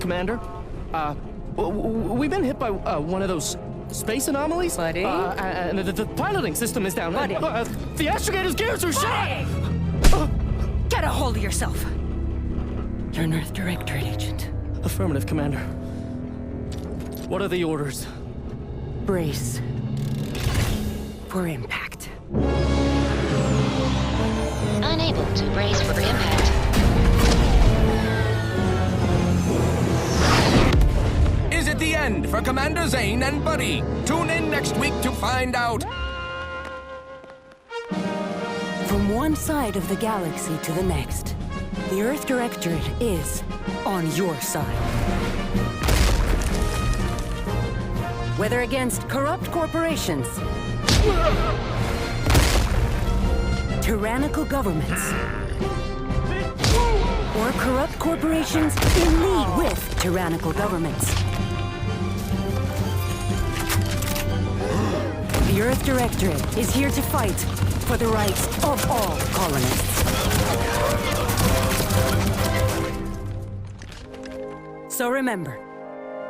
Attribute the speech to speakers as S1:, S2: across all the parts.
S1: Commander. We've been hit by one of those space anomalies.
S2: Buddy?
S1: And the piloting system is down.
S2: Buddy?
S1: The astrogator's gears are shot!
S2: Get a hold of yourself. You're an Earth Directorate agent.
S1: Affirmative, Commander. What are the orders?
S2: Brace for impact.
S3: Unable to brace for impact.
S4: Is it the end for Commander Zane and Buddy? Tune in next week to find out.
S2: From one side of the galaxy to the next, the Earth Directorate is on your side. Whether against corrupt corporations, tyrannical governments, or corrupt corporations in league with tyrannical governments, the Earth Directorate is here to fight for the rights of all colonists. So remember,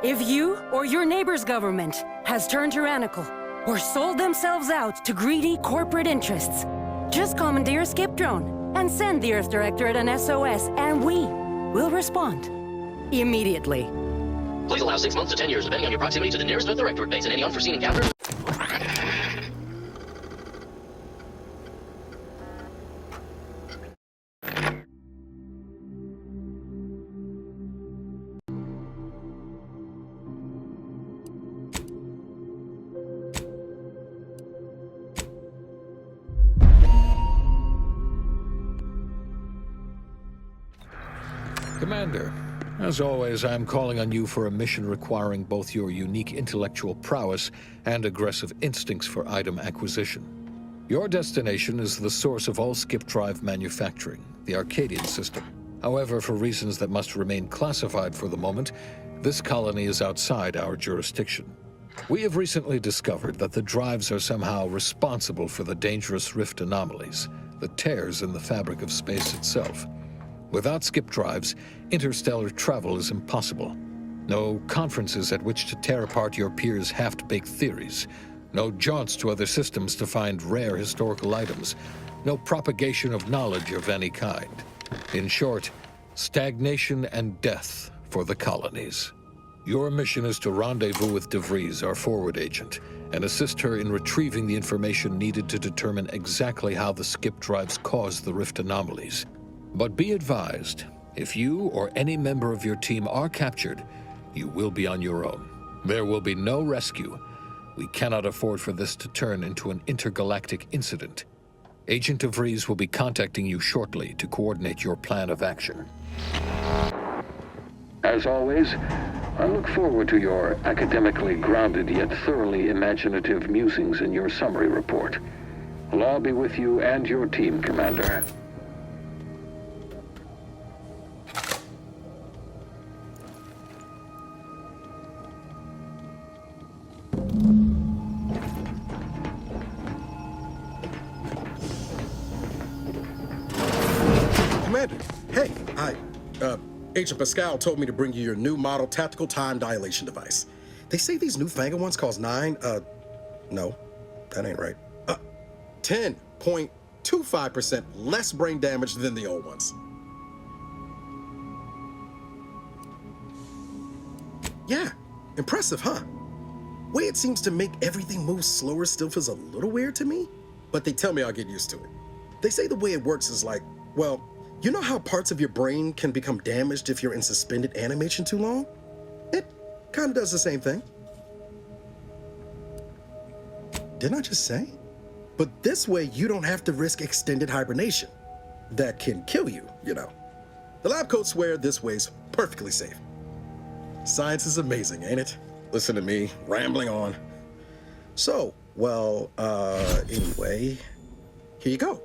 S2: if you or your neighbor's government has turned tyrannical or sold themselves out to greedy corporate interests, just commandeer a skip drone and send the Earth Directorate an SOS, and we will respond immediately.
S5: Please allow 6 months to 10 years, depending on your proximity to the nearest Earth Directorate base and any unforeseen encounters.
S6: Commander, as always, I'm calling on you for a mission requiring both your unique intellectual prowess and aggressive instincts for item acquisition. Your destination is the source of all skip drive manufacturing, the Arcadian system. However, for reasons that must remain classified for the moment, this colony is outside our jurisdiction. We have recently discovered that the drives are somehow responsible for the dangerous rift anomalies, the tears in the fabric of space itself. Without skip drives, interstellar travel is impossible. No conferences at which to tear apart your peers' half-baked theories. No jaunts to other systems to find rare historical items. No propagation of knowledge of any kind. In short, stagnation and death for the colonies. Your mission is to rendezvous with DeVries, our forward agent, and assist her in retrieving the information needed to determine exactly how the skip drives caused the rift anomalies. But be advised, if you or any member of your team are captured, you will be on your own. There will be no rescue. We cannot afford for this to turn into an intergalactic incident. Agent DeVries will be contacting you shortly to coordinate your plan of action.
S7: As always, I look forward to your academically grounded yet thoroughly imaginative musings in your summary report. Allah be with you and your team, Commander.
S8: Commander, hey, Agent Pascal told me to bring you your new model tactical time dilation device. They say these newfangled ones cause no, that ain't right. 10.25% less brain damage than the old ones. Yeah, impressive, huh? Way it seems to make everything move slower still feels a little weird to me, but they tell me I'll get used to it. They say the way it works is like, well, you know how parts of your brain can become damaged if you're in suspended animation too long? It kind of does the same thing. Didn't I just say? But this way, you don't have to risk extended hibernation. That can kill you, you know. The lab coats swear this way's perfectly safe. Science is amazing, ain't it? Listen to me, rambling on. So, well, anyway, here you go.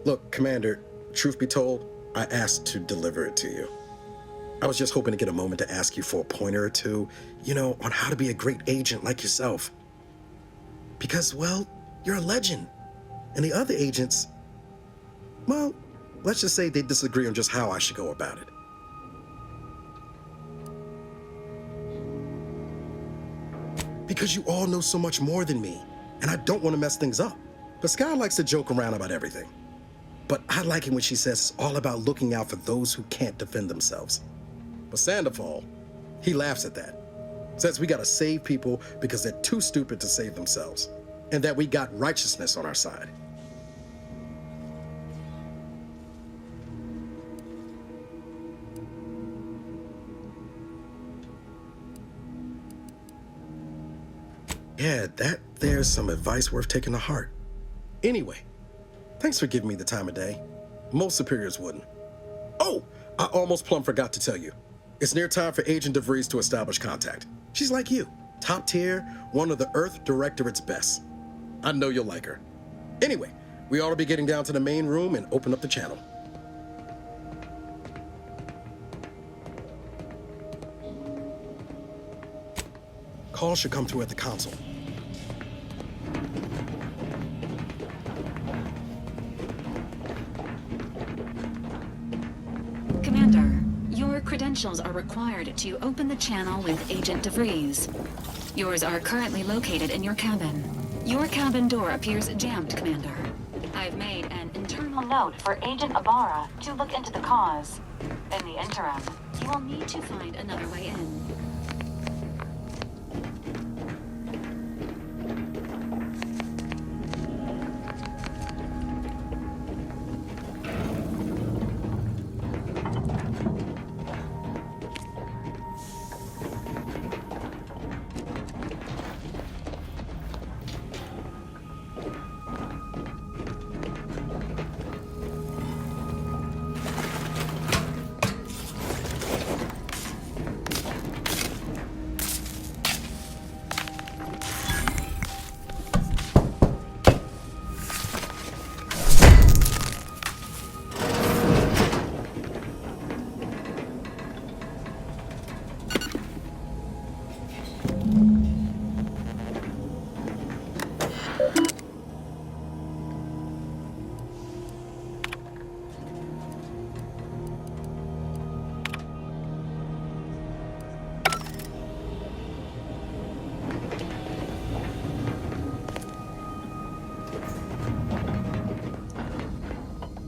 S8: Look, Commander, truth be told, I asked to deliver it to you. I was just hoping to get a moment to ask you for a pointer or two, you know, on how to be a great agent like yourself. Because, well, you're a legend. And the other agents, well, let's just say they disagree on just how I should go about it. Because you all know so much more than me, and I don't want to mess things up. But Sky likes to joke around about everything. But I like it when she says it's all about looking out for those who can't defend themselves. But Sandoval, he laughs at that. Says we gotta save people because they're too stupid to save themselves, and that we got righteousness on our side. Yeah, there's some advice worth taking to heart. Anyway, thanks for giving me the time of day. Most superiors wouldn't. Oh, I almost plumb forgot to tell you. It's near time for Agent DeVries to establish contact. She's like you, top tier, one of the Earth Directorate's best. I know you'll like her. Anyway, we ought to be getting down to the main room and open up the channel. Call should come through at the console.
S9: Commander, your credentials are required to open the channel with Agent DeVries. Yours are currently located in your cabin. Your cabin door appears jammed, Commander. I've made an internal note for Agent Ibarra to look into the cause. In the interim, you will need to find another way in.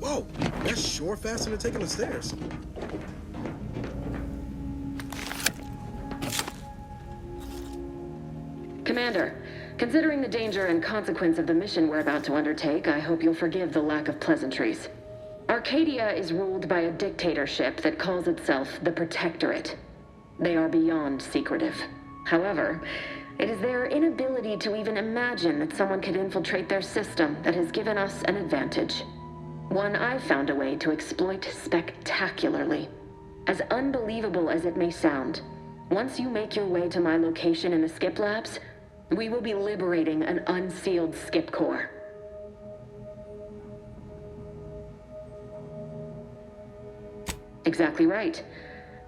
S8: Whoa, that's sure faster than taking the stairs.
S10: Commander, considering the danger and consequence of the mission we're about to undertake, I hope you'll forgive the lack of pleasantries. Arcadia is ruled by a dictatorship that calls itself the Protectorate. They are beyond secretive. However, it is their inability to even imagine that someone could infiltrate their system that has given us an advantage. One I've found a way to exploit spectacularly. As unbelievable as it may sound, once you make your way to my location in the Skip Labs, we will be liberating an unsealed Skip core. Exactly right.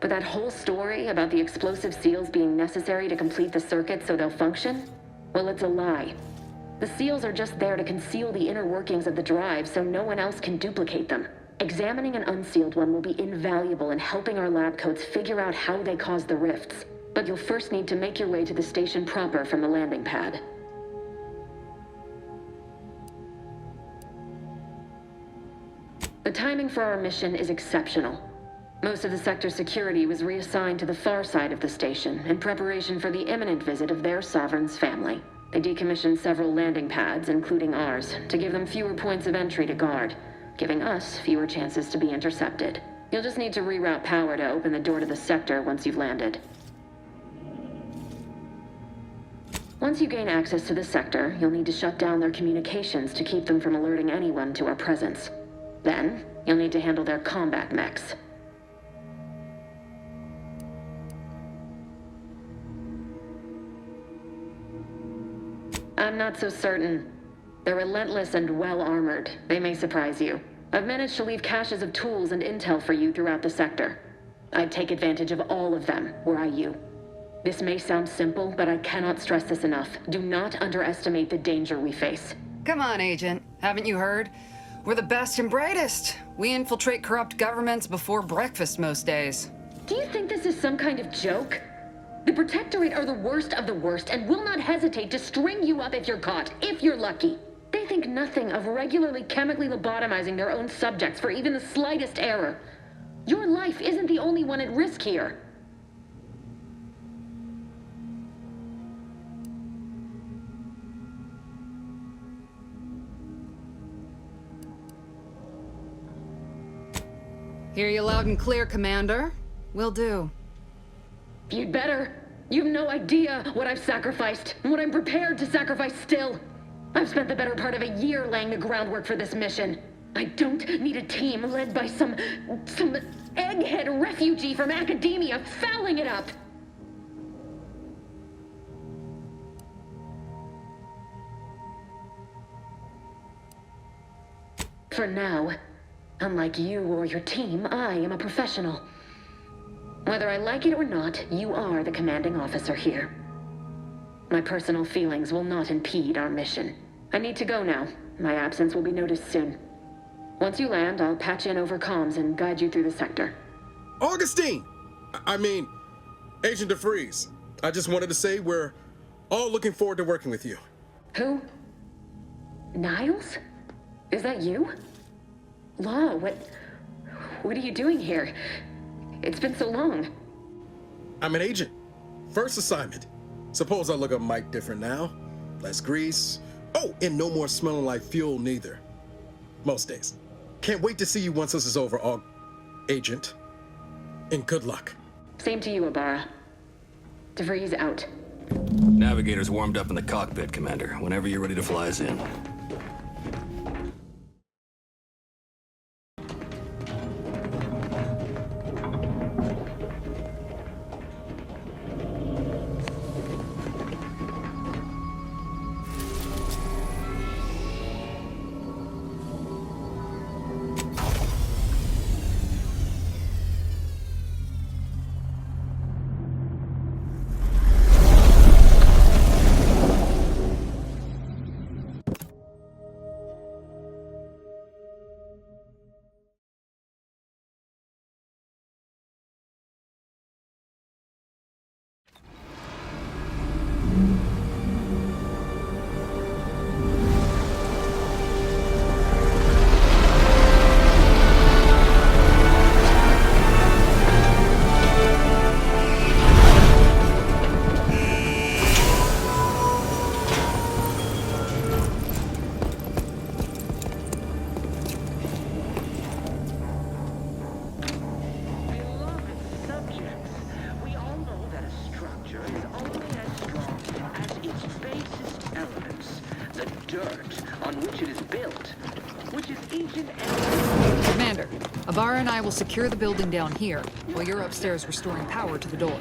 S10: But that whole story about the explosive seals being necessary to complete the circuit so they'll function? Well, it's a lie. The seals are just there to conceal the inner workings of the drive so no one else can duplicate them. Examining an unsealed one will be invaluable in helping our lab coats figure out how they cause the rifts. But you'll first need to make your way to the station proper from the landing pad. The timing for our mission is exceptional. Most of the sector's security was reassigned to the far side of the station in preparation for the imminent visit of their sovereign's family. They decommissioned several landing pads, including ours, to give them fewer points of entry to guard, giving us fewer chances to be intercepted. You'll just need to reroute power to open the door to the sector once you've landed. Once you gain access to the sector, you'll need to shut down their communications to keep them from alerting anyone to our presence. Then, you'll need to handle their combat mechs. I'm not so certain. They're relentless and well-armored. They may surprise you. I've managed to leave caches of tools and intel for you throughout the sector. I'd take advantage of all of them, were I you. This may sound simple, but I cannot stress this enough. Do not underestimate the danger we face.
S11: Come on, Agent. Haven't you heard? We're the best and brightest. We infiltrate corrupt governments before breakfast most days.
S10: Do you think this is some kind of joke? The Protectorate are the worst of the worst and will not hesitate to string you up if you're caught, if you're lucky. They think nothing of regularly chemically lobotomizing their own subjects for even the slightest error. Your life isn't the only one at risk here.
S11: Hear you loud and clear, Commander. Will do.
S10: You'd better. You've no idea what I've sacrificed, and what I'm prepared to sacrifice still. I've spent the better part of a year laying the groundwork for this mission. I don't need a team led by some egghead refugee from academia fouling it up. For now, unlike you or your team, I am a professional. Whether I like it or not, you are the commanding officer here. My personal feelings will not impede our mission. I need to go now. My absence will be noticed soon. Once you land, I'll patch in over comms and guide you through the sector.
S8: Augustine! I mean, Agent DeVries. I just wanted to say we're all looking forward to working with you.
S10: Who? Niles? Is that you? Law, what are you doing here? It's been so long.
S8: I'm an agent. First assignment. Suppose I look a mite different now. Less grease. Oh, and no more smelling like fuel neither. Most days. Can't wait to see you once this is over, Agent. And good luck.
S10: Same to you, Ibarra. DeVries out.
S5: Navigator's warmed up in the cockpit, Commander. Whenever you're ready to fly us in.
S11: Commander, Ibarra and I will secure the building down here, while you're upstairs restoring power to the door.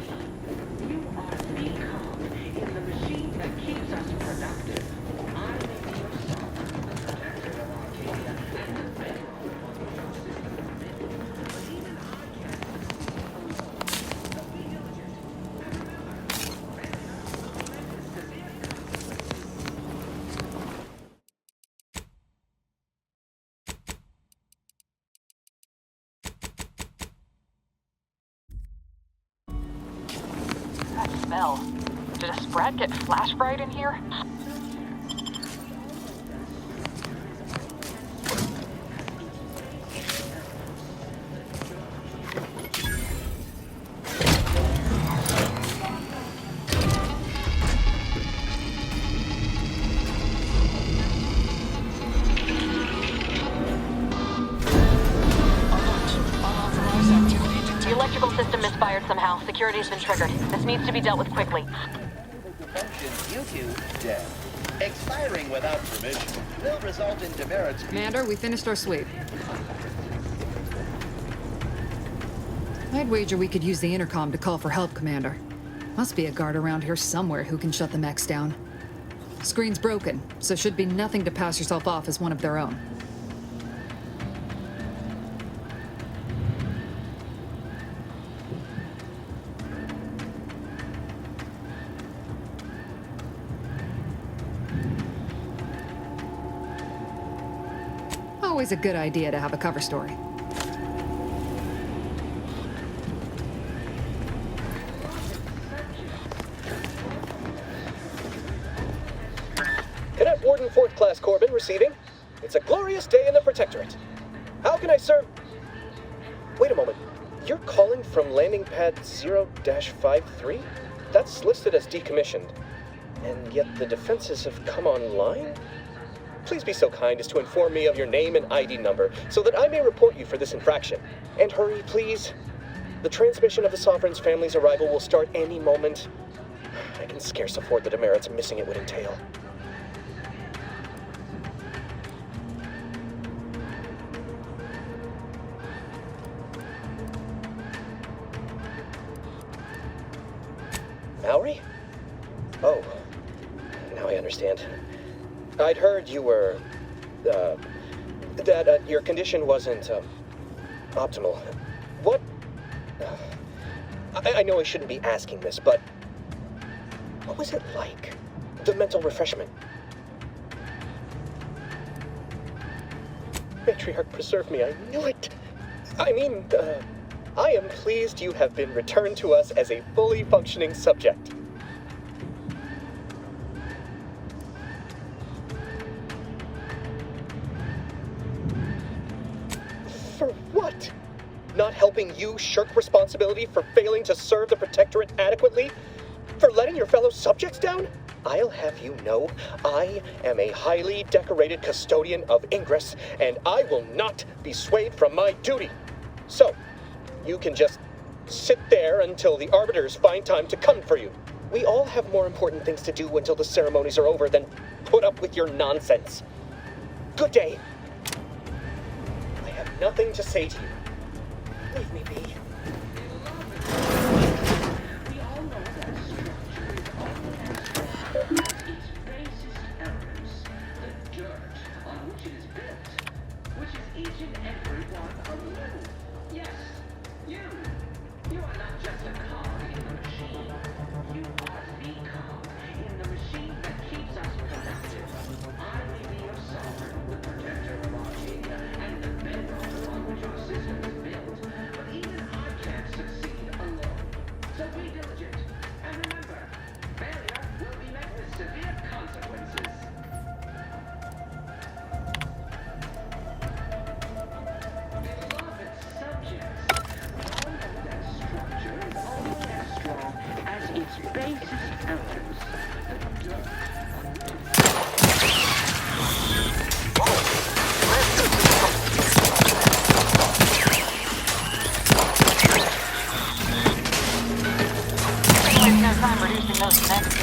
S12: Smell. Did a Sprat get flash fried in here?
S10: Security's been triggered. This needs to be dealt with quickly.
S13: Dead. Expiring without permission will result in demerits.
S11: Commander, we finished our sweep. I'd wager we could use the intercom to call for help, Commander. Must be a guard around here somewhere who can shut the mechs down. Screen's broken, so should be nothing to pass yourself off as one of their own. Always a good idea to have a cover story.
S14: Warden 4th Class Corbin receiving. It's a glorious day in the Protectorate. How can I serve? Wait a moment. You're calling from landing pad 0-53? That's listed as decommissioned. And yet the defenses have come online? Please be so kind as to inform me of your name and ID number so that I may report you for this infraction. And hurry, please. The transmission of the Sovereign's family's arrival will start any moment. I can scarce afford the demerits missing it would entail. Mallory? Oh, now I understand. I'd heard you were, that your condition wasn't, optimal. What? I know I shouldn't be asking this, but what was it like? The mental refreshment? Matriarch, preserve me, I knew it! I am pleased you have been returned to us as a fully functioning subject. For what? Not helping you shirk responsibility for failing to serve the Protectorate adequately? For letting your fellow subjects down? I'll have you know, I am a highly decorated custodian of Ingress, and I will not be swayed from my duty. So, you can just sit there until the Arbiters find time to come for you. We all have more important things to do until the ceremonies are over than put up with your nonsense. Good day. I have nothing to say to you. Leave me be.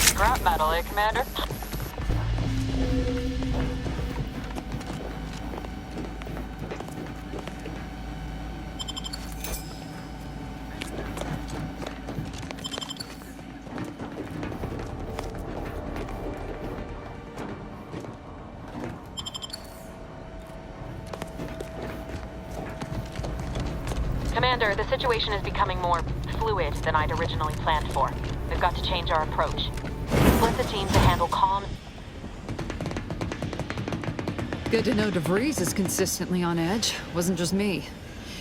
S12: Scrap metal, eh, Commander? Commander, the situation is becoming more fluid than I'd originally planned for. We've got to change our approach. Split the team to handle calm.
S11: Good to know DeVries is consistently on edge. Wasn't just me.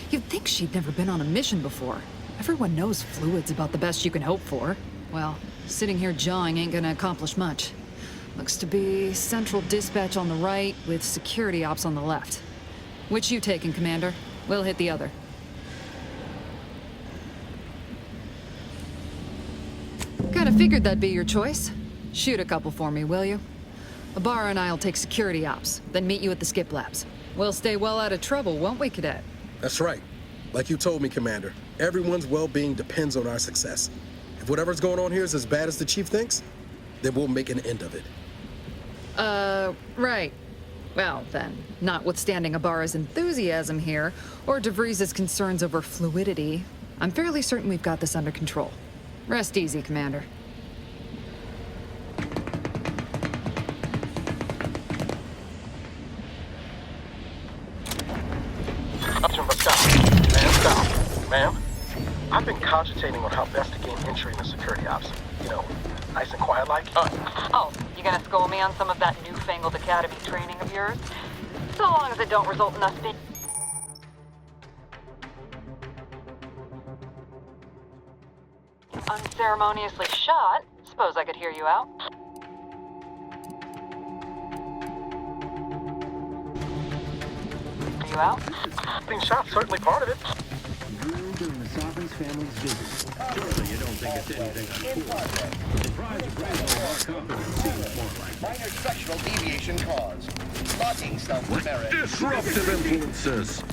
S11: You'd think she'd never been on a mission before. Everyone knows fluid's about the best you can hope for. Well, sitting here jawing ain't gonna accomplish much. Looks to be central dispatch on the right with security ops on the left. Which you taking, Commander? We'll hit the other. Kinda figured that'd be your choice. Shoot a couple for me, will you? Ibarra and I'll take security ops, then meet you at the skip labs. We'll stay well out of trouble, won't we, Cadet?
S8: That's right. Like you told me, Commander, everyone's well-being depends on our success. If whatever's going on here is as bad as the Chief thinks, then we'll make an end of it.
S11: Right. Well, then, notwithstanding Ibarra's enthusiasm here, or DeVries' concerns over fluidity, I'm fairly certain we've got this under control. Rest easy, Commander.
S15: Ma'am, I've been cogitating on how best to gain entry into security ops. You know, nice and quiet like.
S12: Oh, you gonna school me on some of that newfangled academy training of yours? So long as it don't result in us being... unceremoniously shot. Suppose I could hear you out. out?
S15: Being shot's certainly part of it.
S16: During the Sovereign's family's visit. Surely you don't think it's anything uncool. Surprise appraisal of our competency is more like
S13: Minor structural deviation caused. Locking self-demerit.
S16: disruptive influences.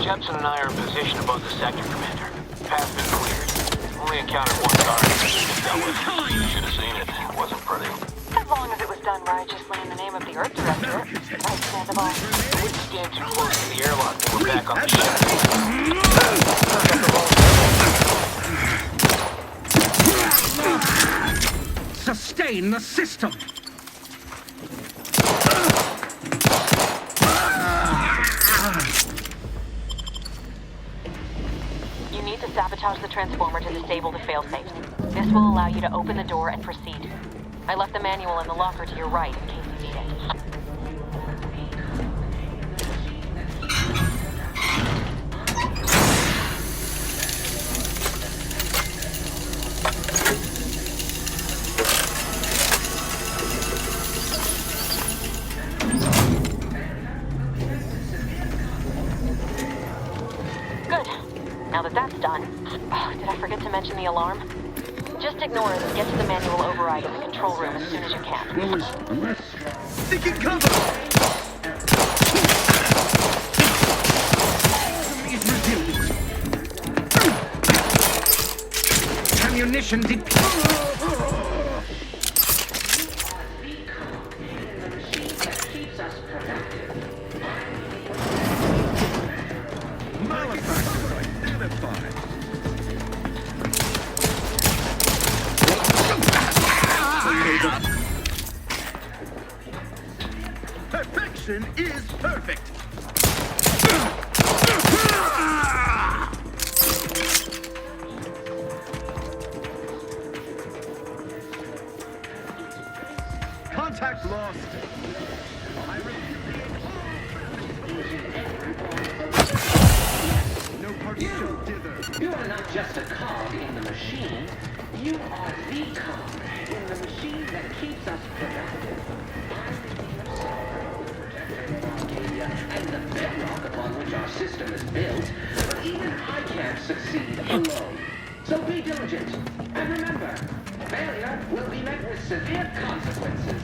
S17: Jepson and I are in position above the sector, Commander. Path's been cleared. Only encountered one guard. You should have seen it. It wasn't pretty.
S12: As long as it was done righteously in the name of the Earth Director. Understandable.
S17: We just came too close to the airlock and we're back on the ship.
S16: Sustain the system.
S12: You need to sabotage the transformer to disable the failsafes. This will allow you to open the door and proceed. I left the manual in the locker to your right in case you need it. Good. Now that that's done... Oh, did I forget to mention the alarm? Just ignore it and get to the manual override in the control room as soon as you can.
S16: Seeking cover! Ammunition deployed! Perfection is perfect. Contact lost. I no party shall dither.
S14: You are not just a cog in the machine. You are the cog in the machine that keeps us productive. And the bedrock upon which our system is built, but even I can't succeed alone. So be diligent, and remember, failure will be met with severe consequences.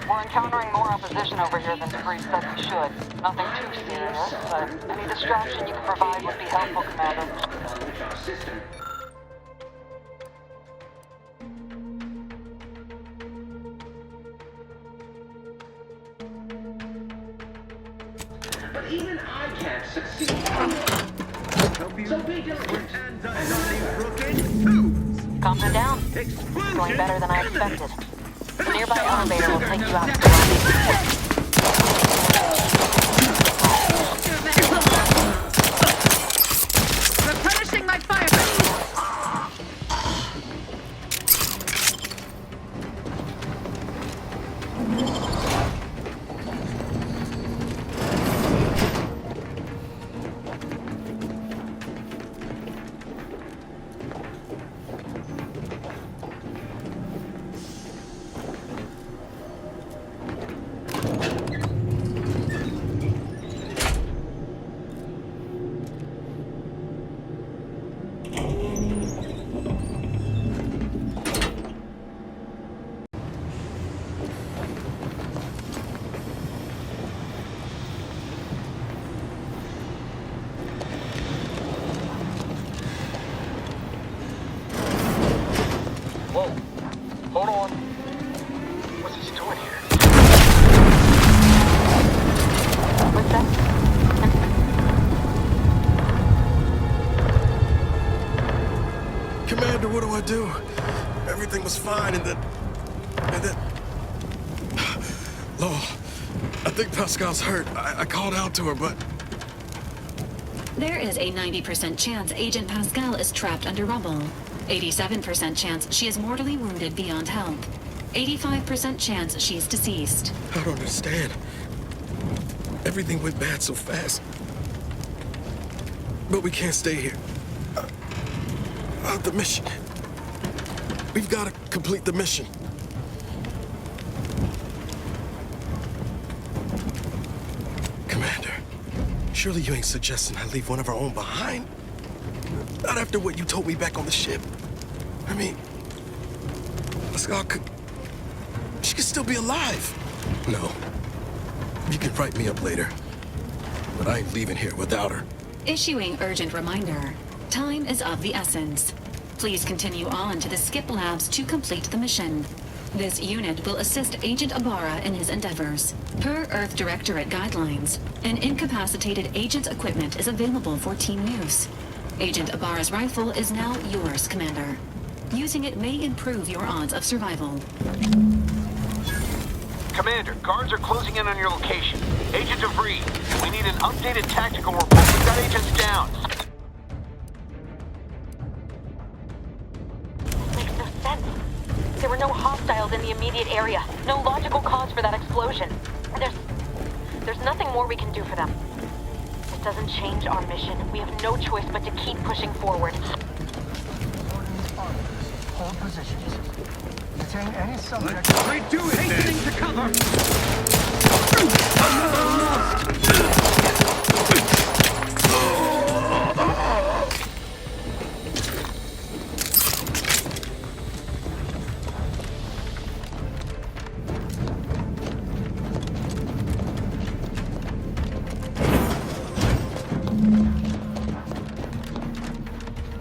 S12: We're encountering more opposition over here than DeVries said we should. Nothing too serious, but any distraction you can provide would be helpful, Commander.
S14: But even I can't succeed. So be diligent.
S12: Calm down. It's going better than I expected. The nearby elevator will take you out to the lobby.
S11: Replenishing my fire.
S8: I do? Everything was fine, and then... Law, I think Pascal's hurt. I called out to her, but...
S9: There is a 90% chance Agent Pascal is trapped under rubble. 87% chance she is mortally wounded beyond help. 85% chance she's deceased.
S8: I don't understand. Everything went bad so fast. But we can't stay here. The mission. We've got to complete the mission. Commander, surely you ain't suggesting I leave one of our own behind? Not after what you told me back on the ship. I mean, Pascal could... She could still be alive. No. You can write me up later. But I ain't leaving here without her.
S9: Issuing urgent reminder. Time is of the essence. Please continue on to the Skip Labs to complete the mission. This unit will assist Agent Ibarra in his endeavors. Per Earth Directorate guidelines, an incapacitated agent's equipment is available for team use. Agent Ibarra's rifle is now yours, Commander. Using it may improve your odds of survival.
S17: Commander, guards are closing in on your location. Agent DeVries, we need an updated tactical report. We've got agents down.
S12: Makes no sense. There were no hostiles in the immediate area. No logical cause for that explosion. There's nothing more we can do for them. This doesn't change our mission. We have no choice but to keep pushing forward.
S18: Hold positions. Detain any subject.
S16: Right to it, hastening to cover.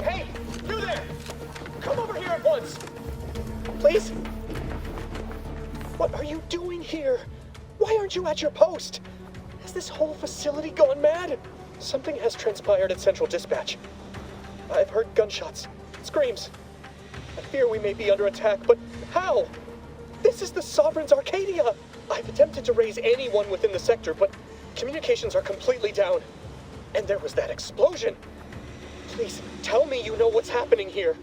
S14: Hey, you there! Come over here at once! Please? What are you doing here? Why aren't you at your post? Has this whole facility gone mad? Something has transpired at Central Dispatch. I've heard gunshots, screams. I fear we may be under attack, but how? This is the Sovereign's Arcadia! I've attempted to raise anyone within the sector, but communications are completely down. And there was that explosion. Please, tell me you know what's happening here.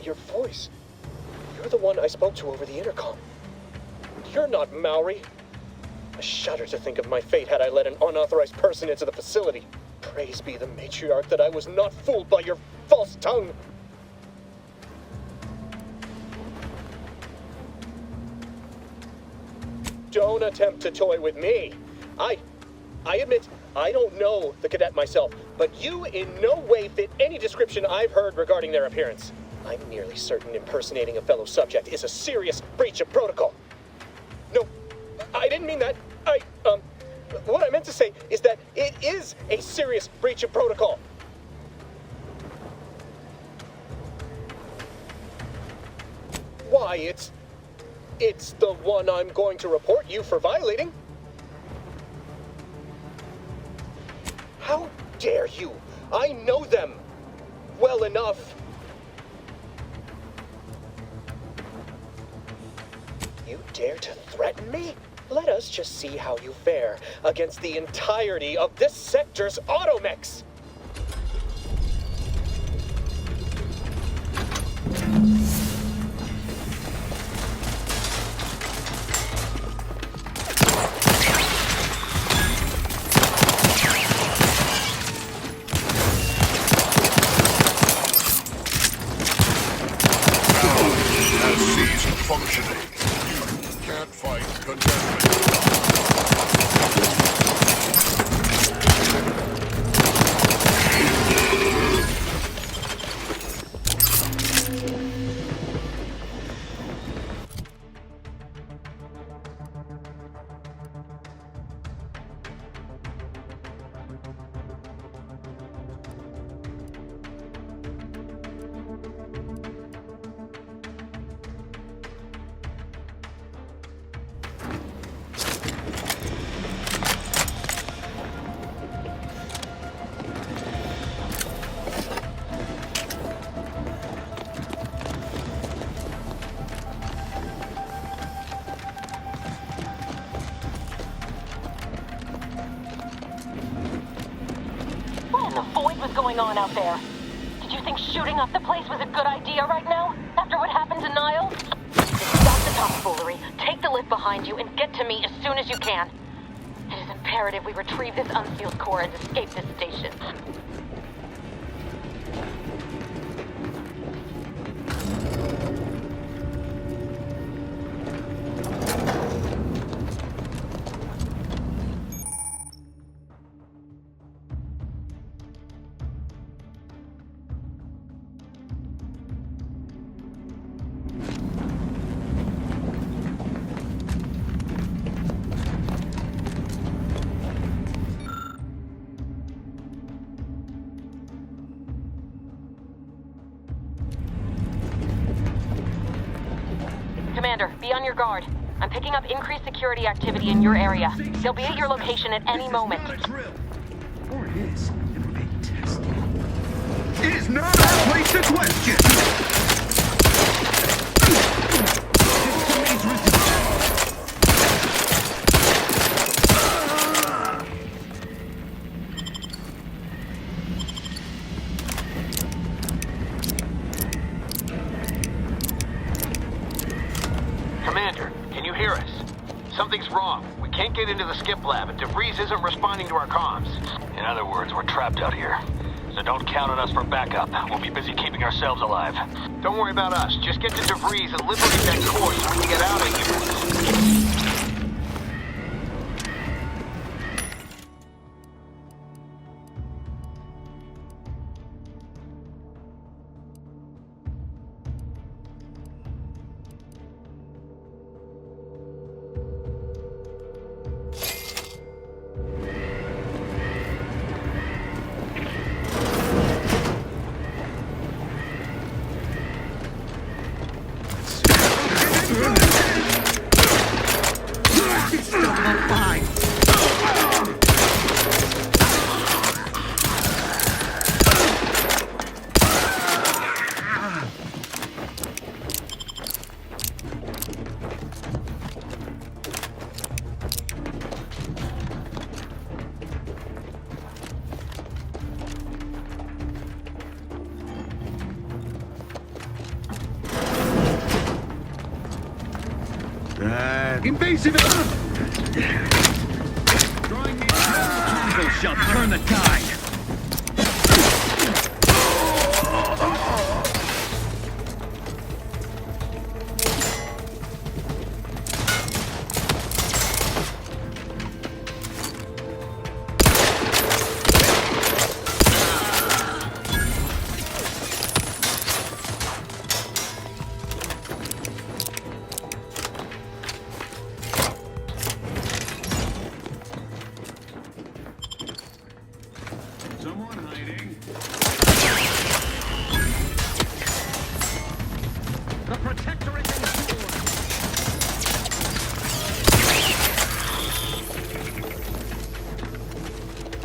S14: Your voice. You're the one I spoke to over the intercom. You're not Maori. I shudder to think of my fate had I let an unauthorized person into the facility. Praise be the matriarch that I was not fooled by your false tongue. Don't attempt to toy with me. I admit, I don't know the cadet myself, but you in no way fit any description I've heard regarding their appearance. I'm nearly certain impersonating a fellow subject is a serious breach of protocol. No, I didn't mean that. What I meant to say is that it is a serious breach of protocol. Why, it's the one I'm going to report you for violating. How dare you? I know them well enough. You dare to threaten me? Let us just see how you fare against the entirety of this sector's automechs.
S19: Functioning. Can't fight contamination.
S12: hell's going on out there? Did you think shooting up the place was a good idea right now? After what happened to Niles? Stop the tomfoolery, take the lift behind you, and get to me as soon as you can. It is imperative we retrieve this unsealed core and escape this station. Commander, be on your guard. I'm picking up increased security activity in your area. They'll be at your location at any moment.
S16: Or his. And we're being tested. It is not our place to question!
S17: Commander, can you hear us? Something's wrong. We can't get into the skip lab, and DeVries isn't responding to our comms. In other words, we're trapped out here. So don't count on us for backup. We'll be busy keeping ourselves alive. Don't worry about us. Just get to DeVries and liberate that core so we can get out of here.
S16: Invasive! Drawing me Congo shall turn the tide!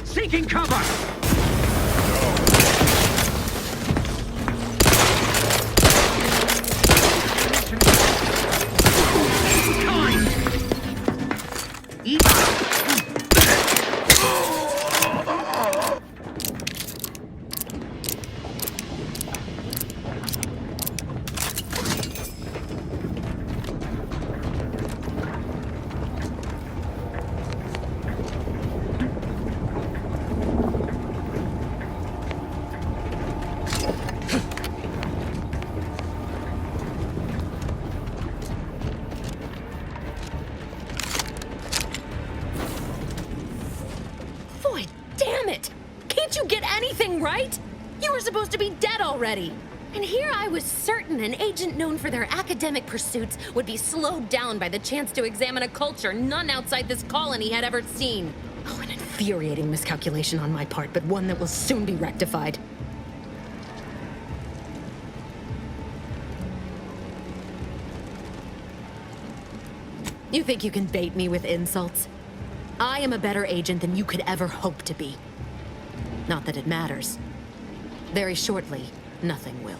S16: Seeking cover!
S12: Right? You were supposed to be dead already. And here I was certain an agent known for their academic pursuits would be slowed down by the chance to examine a culture none outside this colony had ever seen. Oh, an infuriating miscalculation on my part, but one that will soon be rectified. You think you can bait me with insults? I am a better agent than you could ever hope to be. Not that it matters. Very shortly, nothing will.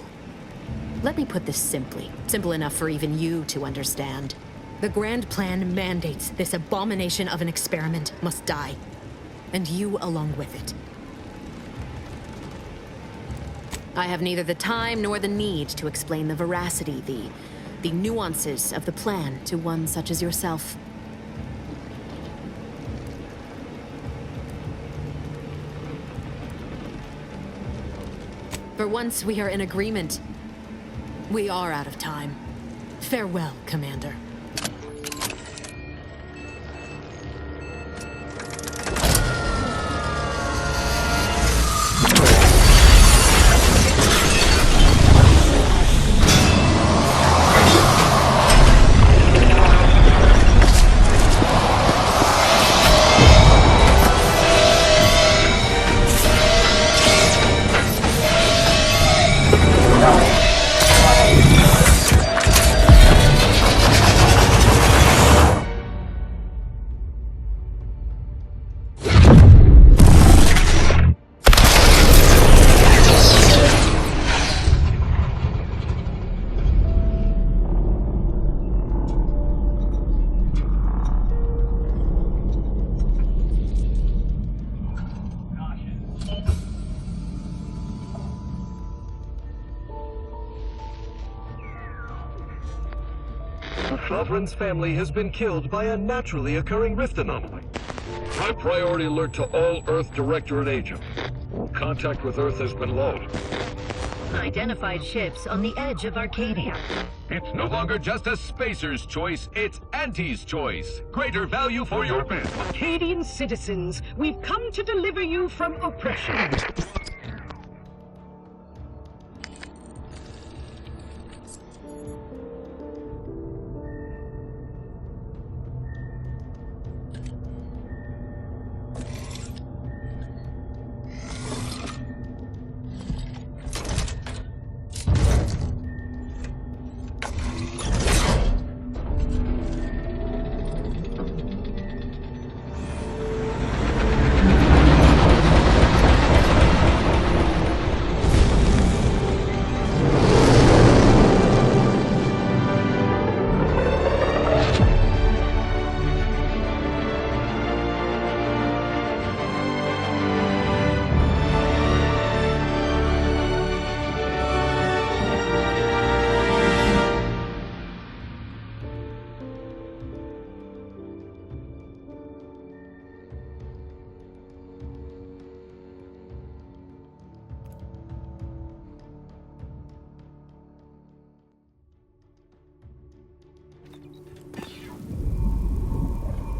S12: Let me put this simply, simple enough for even you to understand. The Grand Plan mandates this abomination of an experiment must die, and you along with it.
S20: I have neither the time nor the need to explain the veracity, the nuances of the plan to one such as yourself. For once we are in agreement. We are out of time. Farewell, Commander.
S21: Lovren's family has been killed by a naturally occurring rift anomaly. High priority alert to all Earth Directorate agents. Contact with Earth has been low.
S22: Identified ships on the edge of Arcadia.
S4: It's no longer just a spacer's choice, it's Auntie's choice. Greater value for your men.
S22: Arcadian citizens, we've come to deliver you from oppression.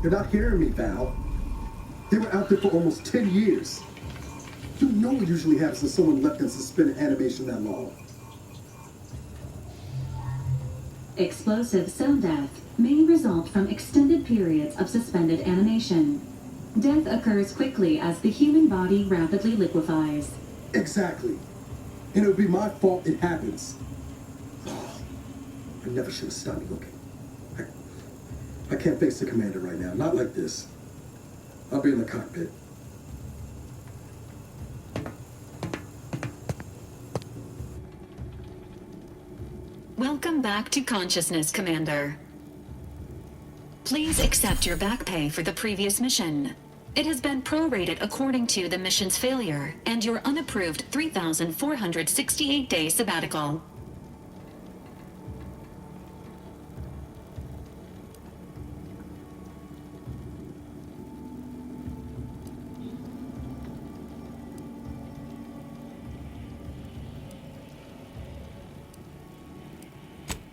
S23: You're not hearing me, Val. They were out there for almost 10 years. You know what usually happens when someone left in suspended animation that long.
S9: Explosive cell death may result from extended periods of suspended animation. Death occurs quickly as the human body rapidly liquefies.
S23: Exactly. And it would be my fault it happens. Oh, I never should have stopped looking. I can't face the commander right now. Not like this. I'll be in the cockpit.
S9: Welcome back to consciousness, Commander. Please accept your back pay for the previous mission. It has been prorated according to the mission's failure and your unapproved 3,468-day sabbatical.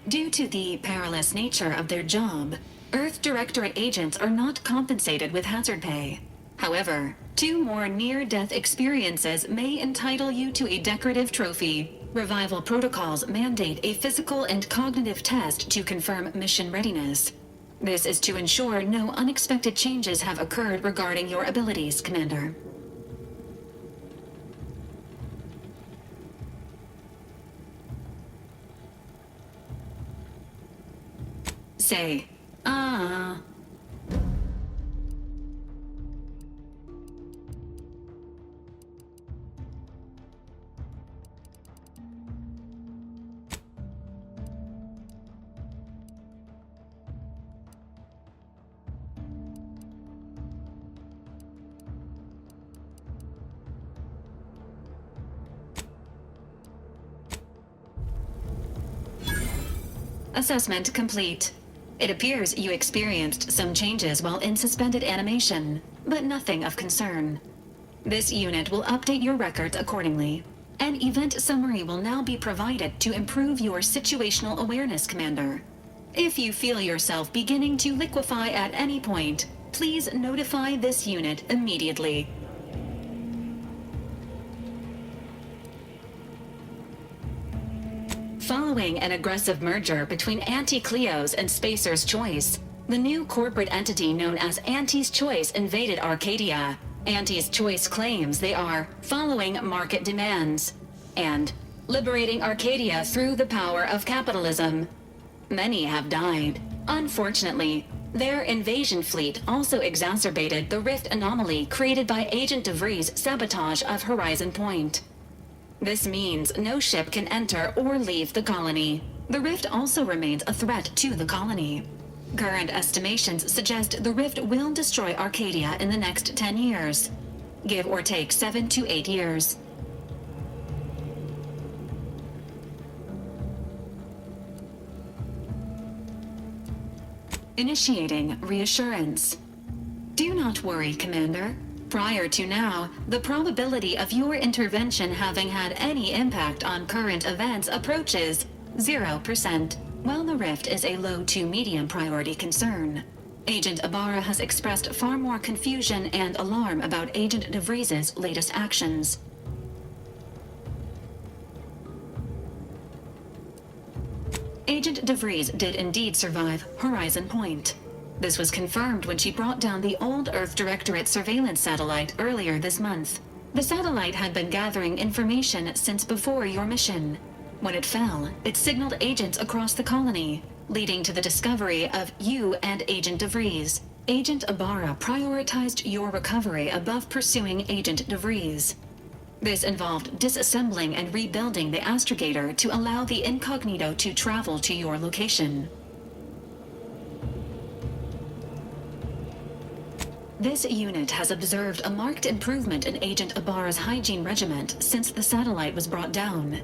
S9: Due to the perilous nature of their job, Earth Directorate agents are not compensated with hazard pay. However, 2 more near-death experiences may entitle you to a decorative trophy. Revival protocols mandate a physical and cognitive test to confirm mission readiness. This is to ensure no unexpected changes have occurred regarding your abilities, Commander. Say, Assessment complete. It appears you experienced some changes while in suspended animation, but nothing of concern. This unit will update your records accordingly. An event summary will now be provided to improve your situational awareness, Commander. If you feel yourself beginning to liquefy at any point, please notify this unit immediately. Following an aggressive merger between Anti-Cleo's and Spacer's Choice, the new corporate entity known as Anti's Choice invaded Arcadia. Anti's Choice claims they are following market demands and liberating Arcadia through the power of capitalism. Many have died. Unfortunately, their invasion fleet also exacerbated the rift anomaly created by Agent DeVries' sabotage of Horizon Point. This means no ship can enter or leave the colony. The rift also remains a threat to the colony. Current estimations suggest the rift will destroy Arcadia in the next 10 years. Give or take 7 to 8 years. Initiating reassurance. Do not worry, Commander. Prior to now, the probability of your intervention having had any impact on current events approaches 0%, while the rift is a low to medium priority concern. Agent Ibarra has expressed far more confusion and alarm about Agent DeVries' latest actions. Agent DeVries did indeed survive Horizon Point. This was confirmed when she brought down the old Earth Directorate surveillance satellite earlier this month. The satellite had been gathering information since before your mission. When it fell, it signaled agents across the colony, leading to the discovery of you and Agent DeVries. Agent Ibarra prioritized your recovery above pursuing Agent DeVries. This involved disassembling and rebuilding the astrogator to allow the incognito to travel to your location. This unit has observed a marked improvement in Agent Ibarra's hygiene regiment since the satellite was brought down.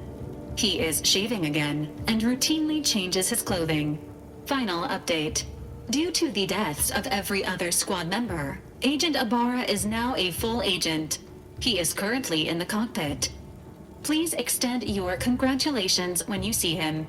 S9: He is shaving again and routinely changes his clothing. Final update. Due to the deaths of every other squad member, Agent Ibarra is now a full agent. He is currently in the cockpit. Please extend your congratulations when you see him.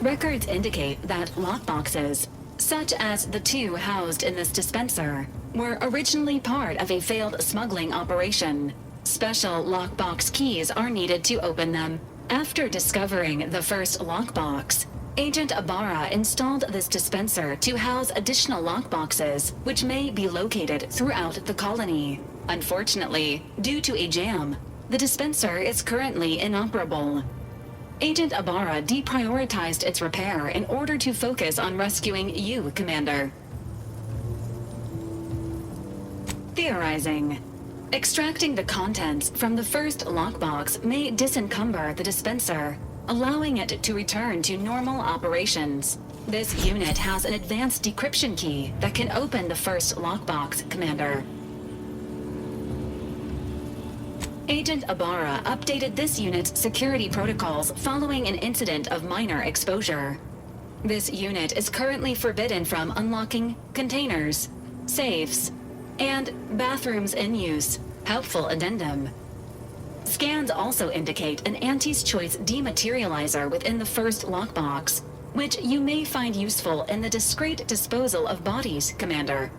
S9: Records indicate that lockboxes, such as the two housed in this dispenser, were originally part of a failed smuggling operation. Special lockbox keys are needed to open them. After discovering the first lockbox, Agent Ibarra installed this dispenser to house additional lockboxes, which may be located throughout the colony. Unfortunately, due to a jam, the dispenser is currently inoperable. Agent Ibarra deprioritized its repair in order to focus on rescuing you, Commander. Theorizing. Extracting the contents from the first lockbox may disencumber the dispenser, allowing it to return to normal operations. This unit has an advanced decryption key that can open the first lockbox, Commander. Agent Ibarra updated this unit's security protocols following an incident of minor exposure. This unit is currently forbidden from unlocking containers, safes, and bathrooms in use. Helpful addendum. Scans also indicate an Anti's Choice dematerializer within the first lockbox, which you may find useful in the discreet disposal of bodies, Commander.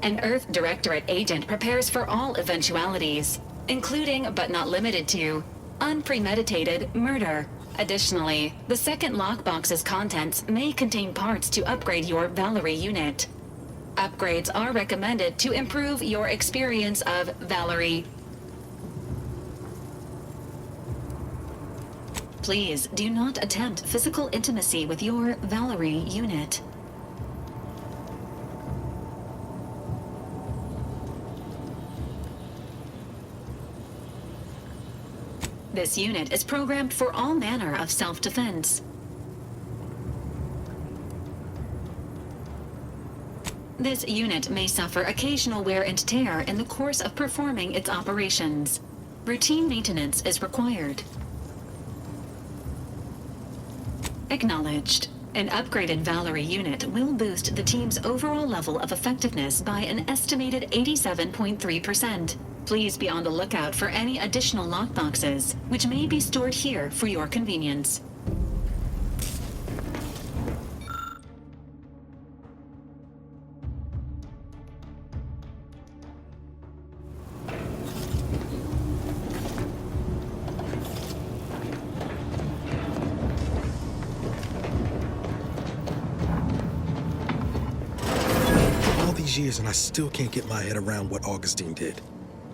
S9: An Earth Directorate agent prepares for all eventualities, including but not limited to unpremeditated murder. Additionally, the second lockbox's contents may contain parts to upgrade your Valerie unit. Upgrades are recommended to improve your experience of Valerie. Please do not attempt physical intimacy with your Valerie unit. This unit is programmed for all manner of self-defense. This unit may suffer occasional wear and tear in the course of performing its operations. Routine maintenance is required. Acknowledged. An upgraded Valkyrie unit will boost the team's overall level of effectiveness by an estimated 87.3%. Please be on the lookout for any additional lockboxes, which may be stored here for your convenience.
S8: Years and I still can't get my head around what Augustine did.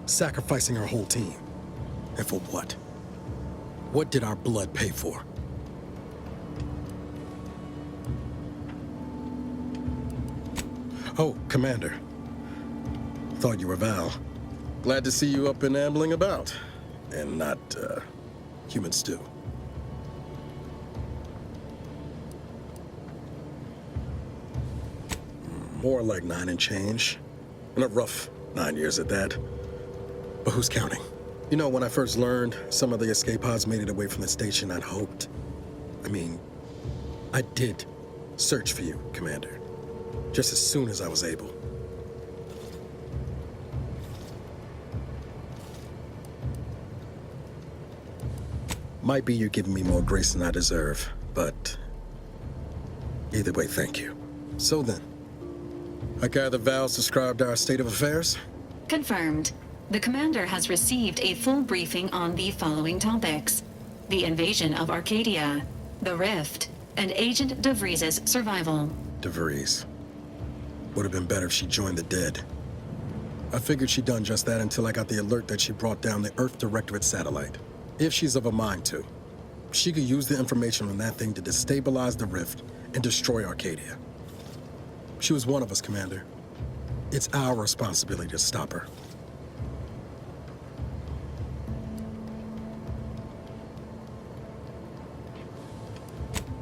S8: Sacrificing her whole team. And for what? What did our blood pay for? Oh, Commander. Thought you were Val. Glad to see you up and ambling about. And not, human stew. More like 9 and change. And a rough 9 years at that. But who's counting? You know, when I first learned some of the escape pods made it away from the station, I'd hoped. I did search for you, Commander. Just as soon as I was able. Might be you're giving me more grace than I deserve, but either way, thank you. So then, I gather Val's described our state of affairs?
S9: Confirmed. The commander has received a full briefing on the following topics: the invasion of Arcadia, the Rift, and Agent DeVries' survival.
S8: DeVries. Would have been better if she joined the dead. I figured she'd done just that until I got the alert that she brought down the Earth Directorate satellite. If she's of a mind to, she could use the information from that thing to destabilize the Rift and destroy Arcadia. She was one of us, Commander. It's our responsibility to stop her.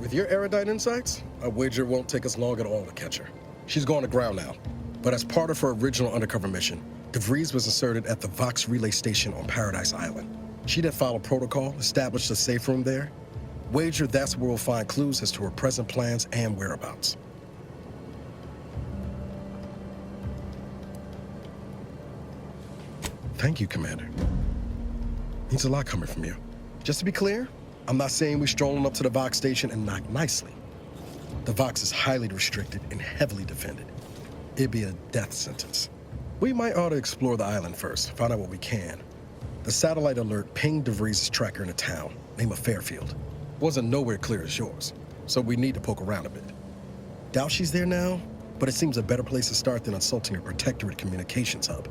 S8: With your erudite insights, I wager it won't take us long at all to catch her. She's going to ground now, but as part of her original undercover mission, DeVries was inserted at the Vox Relay Station on Paradise Island. She did follow protocol, established a safe room there. Wager that's where we'll find clues as to her present plans and whereabouts. Thank you, Commander. Means a lot coming from you. Just to be clear, I'm not saying we're strolling up to the Vox station and knock nicely. The Vox is highly restricted and heavily defended. It'd be a death sentence. We might ought to explore the island first, find out what we can. The satellite alert pinged DeVries' tracker in a town, name of Fairfield. Wasn't nowhere clear as yours, so we need to poke around a bit. Doubt she's there now, but it seems a better place to start than assaulting a Protectorate communications hub.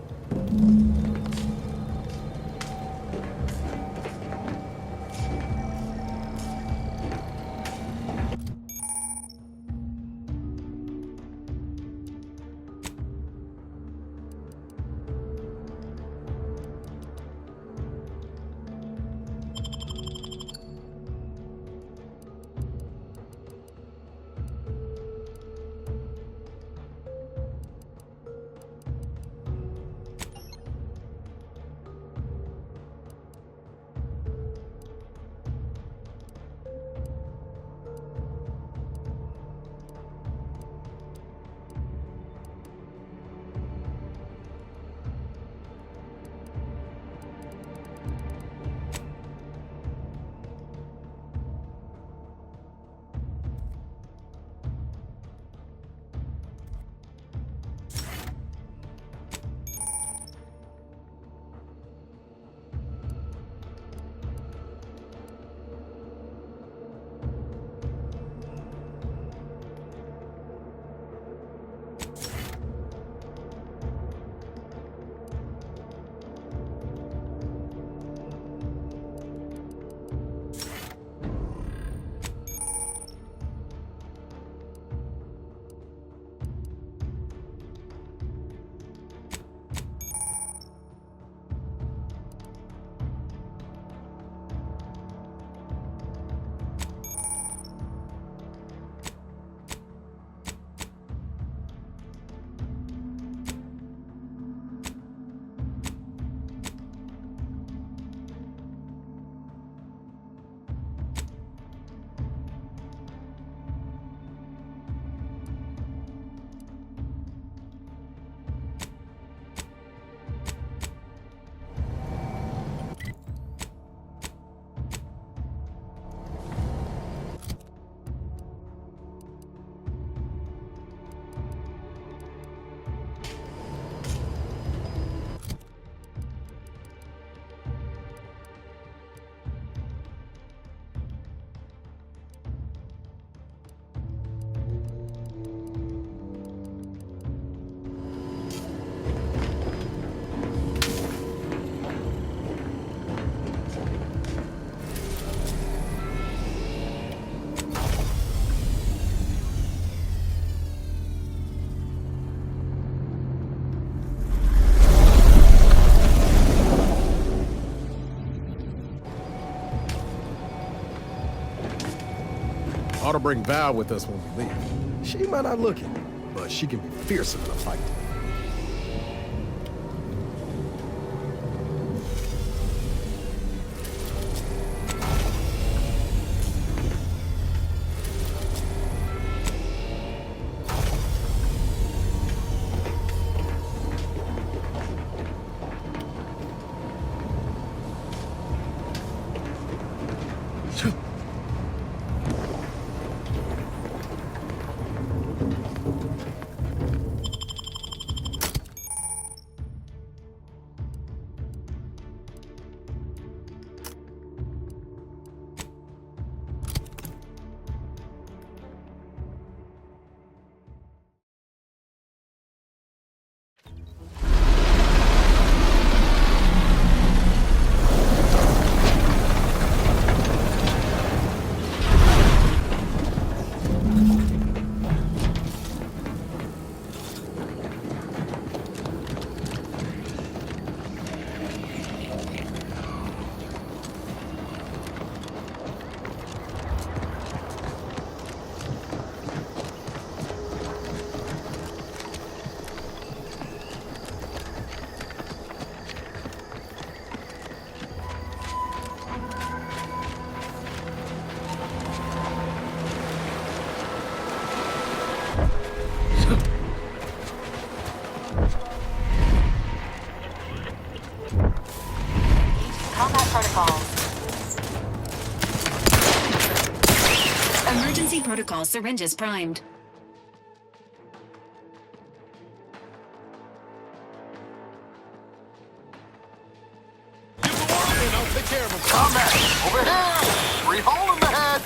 S1: Ought to bring Val with us when we leave. She might not look it, but she can be fearsome in a fight.
S9: Emergency protocol syringes primed.
S19: I'll take care of him. Combat! Over here! Re-hole in the head!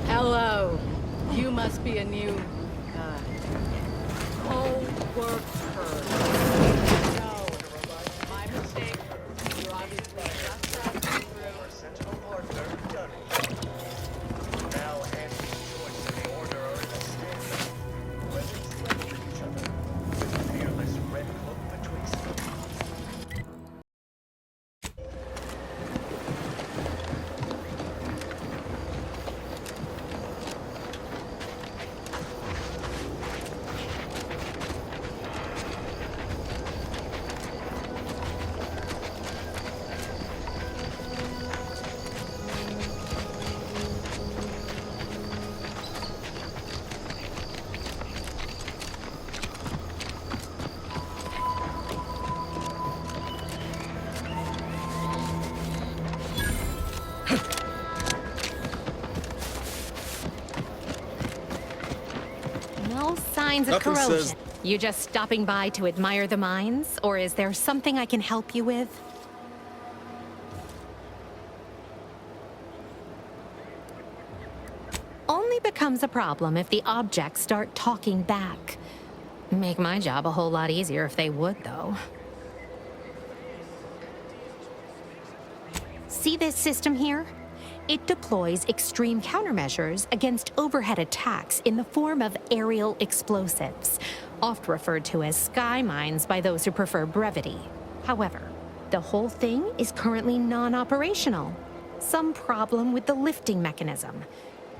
S2: Hello. You must be a new co-worker. No, my mistake. You obviously just passed through Sentinel Partner Dunning. Now Andy's choice in the order are in a standard. Whether slept with each other, with a fearless red cloak betwixt them.
S20: No signs of
S1: Nothing
S20: corrosion.
S1: says-
S20: You just stopping by to admire the mines, or is there something I can help you with? Only becomes a problem if the objects start talking back. Make my job a whole lot easier if they would, though. See this system here? It deploys extreme countermeasures against overhead attacks in the form of aerial explosives, oft referred to as sky mines by those who prefer brevity. However, the whole thing is currently non-operational. Some problem with the lifting mechanism.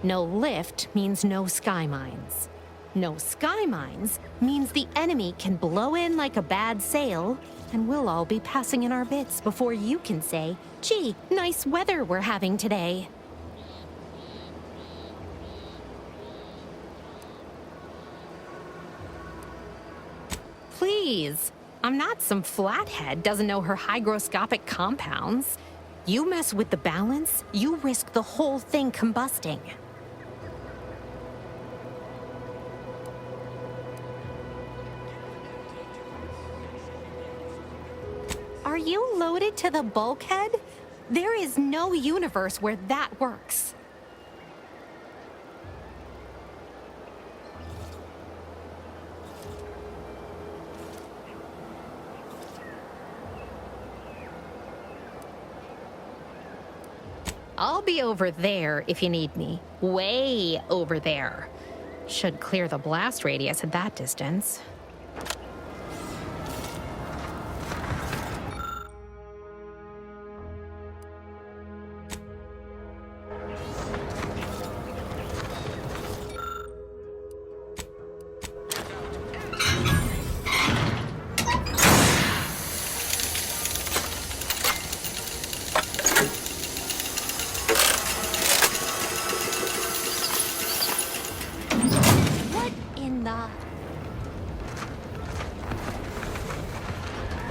S20: No lift means no sky mines. No sky mines means the enemy can blow in like a bad sail, and we'll all be passing in our bits before you can say, "Gee, nice weather we're having today." Please, I'm not some flathead doesn't know her hygroscopic compounds. You mess with the balance, you risk the whole thing combusting. Are you loaded to the bulkhead? There is no universe where that works. I'll be over there if you need me. Way over there. Should clear the blast radius at that distance.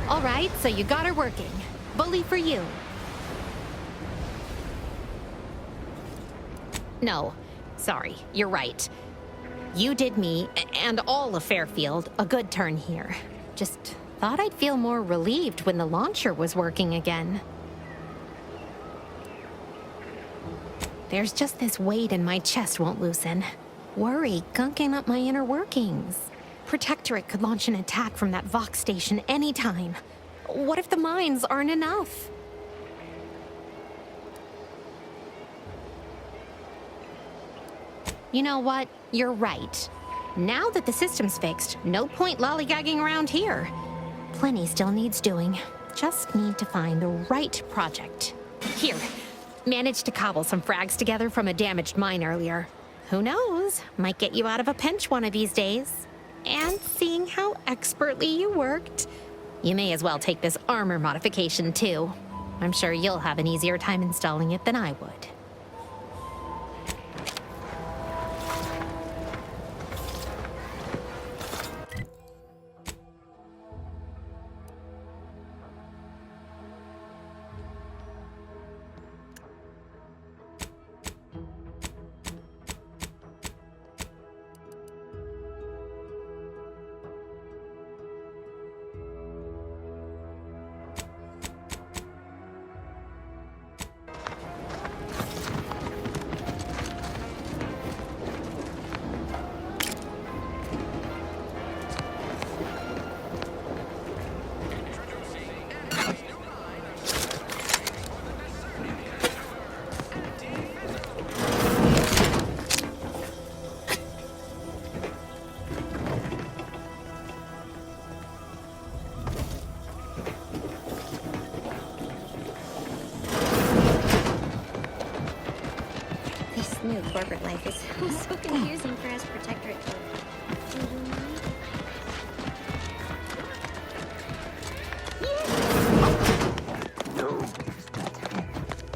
S20: All right, so you got her working. Bully for you. No, sorry, you're right. You did me, and all of Fairfield, a good turn here. Just thought I'd feel more relieved when the launcher was working again. There's just this weight in my chest won't loosen. Worry gunking up my inner workings. Protectorate could launch an attack from that Vox station anytime. What if the mines aren't enough? You know what? You're right. Now that the system's fixed, no point lollygagging around here. Plenty still needs doing. Just need to find the right project. Here, managed to cobble some frags together from a damaged mine earlier. Who knows? Might get you out of a pinch one of these days. And seeing how expertly you worked, you may as well take this armor modification too. I'm sure you'll have an easier time installing it than I would.
S3: New corporate life is so confusing for us Protectorate folk.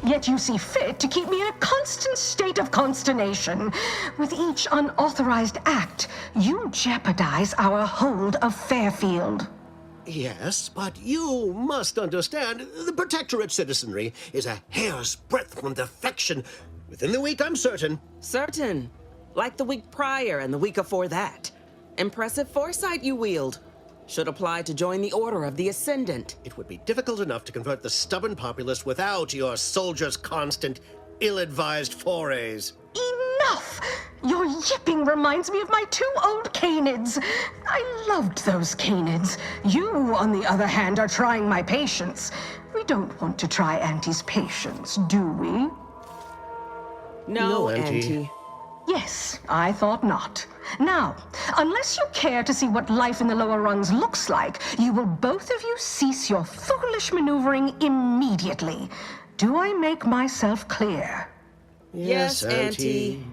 S22: Yet you see fit to keep me in a constant state of consternation. With each unauthorized act, you jeopardize our hold of Fairfield.
S6: Yes, but you must understand, the Protectorate citizenry is a hair's breadth from defection. Within the week, I'm certain.
S7: Certain? Like the week prior and the week before that. Impressive foresight you wield. Should apply to join the Order of the Ascendant.
S6: It would be difficult enough to convert the stubborn populace without your soldiers' constant, ill-advised forays.
S22: Enough! Your yipping reminds me of my 2 old canids. I loved those canids. You, on the other hand, are trying my patience. We don't want to try Auntie's patience, do we?
S7: No, Auntie.
S22: Yes, I thought not. Now, unless you care to see what life in the lower rungs looks like, you will both of you cease your foolish maneuvering immediately. Do I make myself clear?
S7: Yes, Auntie.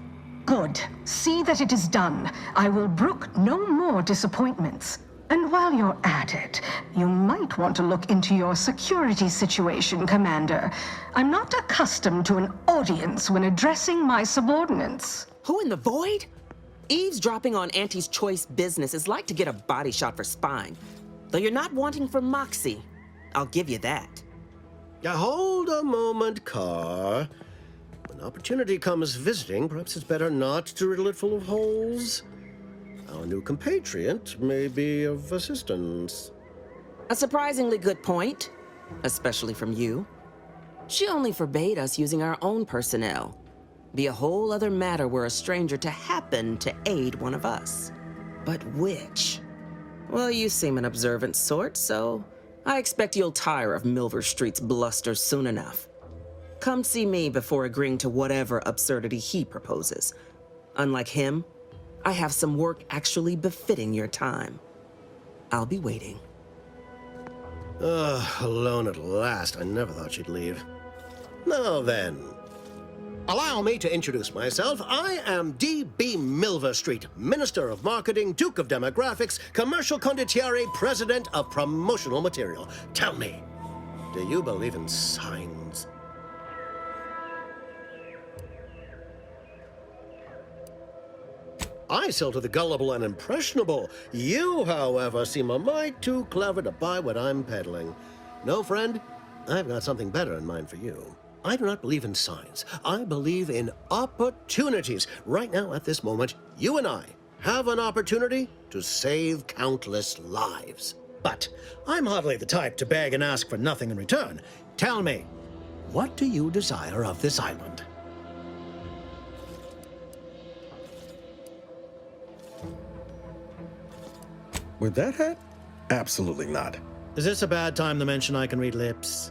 S22: Good. See that it is done. I will brook no more disappointments. And while you're at it, you might want to look into your security situation, Commander. I'm not accustomed to an audience when addressing my subordinates.
S7: Who in the void? Eavesdropping on Auntie's choice business is like to get a body shot for spine. Though you're not wanting for moxie. I'll give you that.
S6: Now, hold a moment, Carr. When opportunity comes visiting, perhaps it's better not to riddle it full of holes. Our new compatriot may be of assistance.
S7: A surprisingly good point, especially from you. She only forbade us using our own personnel. Be a whole other matter were a stranger to happen to aid one of us. But which? Well, you seem an observant sort, so I expect you'll tire of Milver Street's bluster soon enough. Come see me before agreeing to whatever absurdity he proposes. Unlike him, I have some work actually befitting your time. I'll be waiting.
S6: Alone at last. I never thought she'd leave. Now then, allow me to introduce myself. I am D.B. Milver Street, Minister of Marketing, Duke of Demographics, Commercial Condottiere, President of Promotional Material. Tell me, do you believe in signs? I sell to the gullible and impressionable. You, however, seem a mite too clever to buy what I'm peddling. No, friend, I've got something better in mind for you. I do not believe in signs. I believe in opportunities. Right now, at this moment, you and I have an opportunity to save countless lives. But I'm hardly the type to beg and ask for nothing in return. Tell me, what do you desire of this island?
S8: With that hat? Absolutely not.
S6: Is this a bad time to mention I can read lips?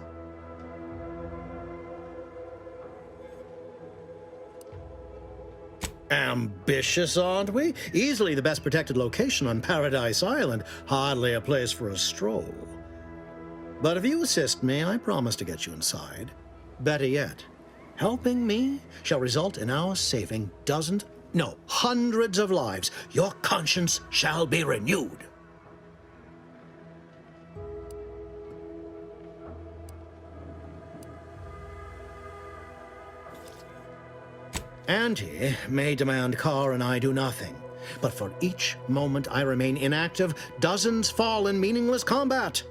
S6: Ambitious, aren't we? Easily the best protected location on Paradise Island. Hardly a place for a stroll. But if you assist me, I promise to get you inside. Better yet, helping me shall result in our saving dozens, no, hundreds of lives. Your conscience shall be renewed. Auntie may demand Carr and I do nothing, but for each moment I remain inactive, dozens fall in meaningless combat.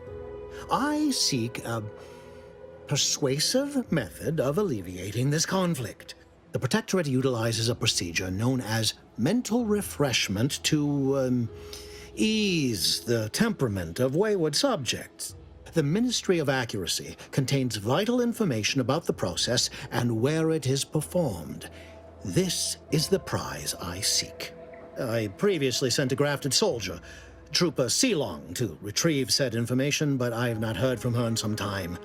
S6: I seek a persuasive method of alleviating this conflict. The Protectorate utilizes a procedure known as mental refreshment to ease the temperament of wayward subjects. The Ministry of Accuracy contains vital information about the process and where it is performed. This is the prize I seek. I previously sent a grafted soldier, Trooper Sealong, to retrieve said information, but I have not heard from her in some time.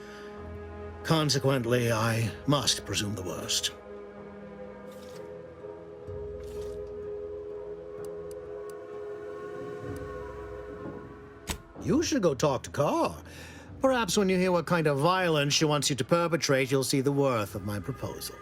S6: Consequently, I must presume the worst. You should go talk to Carr. Perhaps when you hear what kind of violence she wants you to perpetrate, you'll see the worth of my proposal.